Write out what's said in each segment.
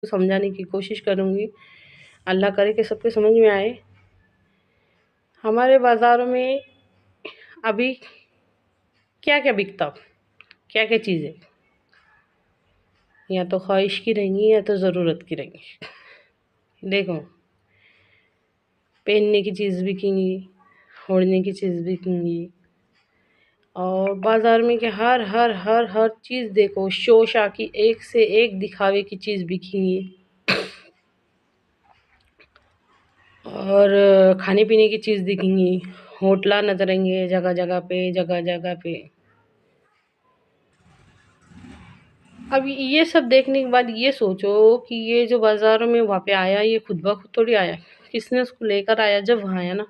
سمجھانے کی کوشش کروں گی، اللہ کرے کہ سب کے سمجھ میں آئے۔ ہمارے بازاروں میں ابھی کیا کیا بکتا، کیا کیا چیزیں، یا تو خواہش کی رہیں گی یا تو ضرورت کی رہیں گی۔ دیکھو، پہننے کی چیز بکیں گی، اوڑھنے کی چیز بکیں گی، اور بازار میں کہ ہر چیز دیکھو، شوشا کی ایک سے ایک دکھاوے کی چیز بکیں گی، اور کھانے پینے کی چیز دکھیں گی، ہوٹلا نظر آئیں گے جگہ جگہ پہ۔ اب یہ سب دیکھنے کے بعد یہ سوچو کہ یہ جو بازاروں میں وہاں پہ آیا، یہ خود بخود تھوڑی آیا، کس نے اس کو لے کر آیا؟ جب وہاں آیا نا،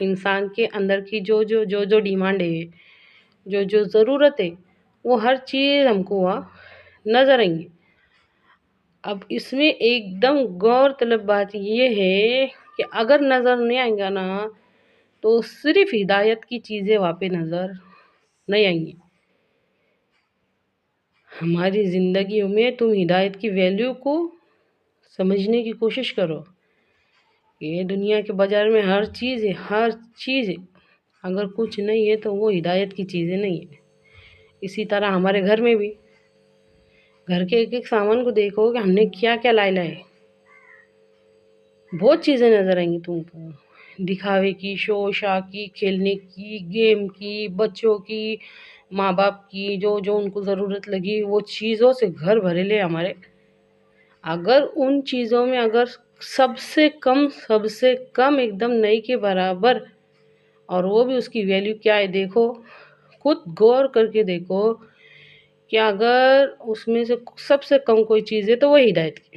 انسان کے اندر کی جو ڈیمانڈ ہے، جو ضرورت ہے، وہ ہر چیز ہم کو وہاں نظر آئیں گی۔ اب اس میں ایک دم غور طلب بات یہ ہے کہ اگر نظر نہیں آئیں گا نا، تو صرف ہدایت کی چیزیں وہاں پہ نظر نہیں آئیں گی۔ ہماری زندگیوں میں تم ہدایت کی ویلیو کو سمجھنے کی کوشش کرو۔ یہ دنیا کے بازار میں ہر چیز ہے، اگر کچھ نہیں ہے تو وہ ہدایت کی چیزیں نہیں ہیں۔ اسی طرح ہمارے گھر میں بھی، گھر کے ایک ایک سامان کو دیکھو کہ ہم نے کیا کیا لائے، بہت چیزیں نظر آئیں گی تم کو، دکھاوے کی، شوشا کی، کھیلنے کی، گیم کی، بچوں کی، ماں باپ کی، جو ان کو ضرورت لگی وہ چیزوں سے گھر بھرے لے ہمارے۔ اگر ان چیزوں میں سب سے کم ایک دم نئی کے برابر، اور وہ بھی اس کی ویلیو کیا ہے، دیکھو خود غور کر کے دیکھو کہ اگر اس میں سے سب سے کم کوئی چیز ہے تو وہ ہدایت کی،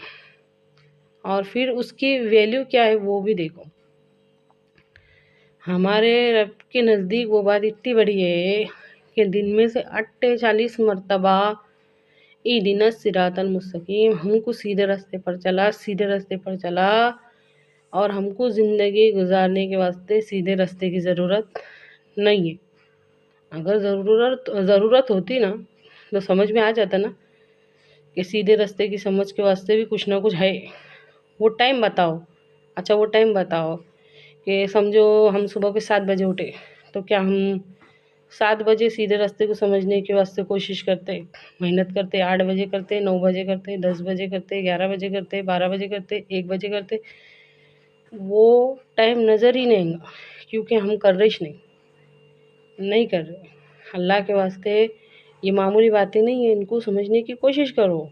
اور پھر اس کی ویلیو کیا ہے وہ بھی دیکھو۔ ہمارے رب کے نزدیک وہ بات اتنی بڑی ہے کہ دن میں سے 48 مرتبہ اہدنا الصراط المستقیم، ہم کو سیدھے راستے پر چلا، اور ہم کو زندگی گزارنے کے واسطے سیدھے راستے کی ضرورت نہیں ہے۔ اگر ضرورت ہوتی نا تو سمجھ میں آ جاتا نا کہ سیدھے راستے کی سمجھ کے واسطے بھی کچھ نہ کچھ ہے۔ وہ ٹائم بتاؤ کہ سمجھو ہم صبح کے 7 بجے اٹھے، تو کیا ہم 7 بجے سیدھے راستے کو سمجھنے کے واسطے کوشش کرتے، محنت کرتے، 8 بجے کرتے، 9 بجے کرتے، 10 بجے کرتے، 11 بجے کرتے، 12 بجے کرتے، 1 بجے کرتے؟ وہ ٹائم نظر ہی نہیں گا، کیونکہ ہم کر رہے نہیں کر رہے۔ اللہ کے واسطے یہ معمولی باتیں نہیں ہیں، ان کو سمجھنے کی کوشش کرو۔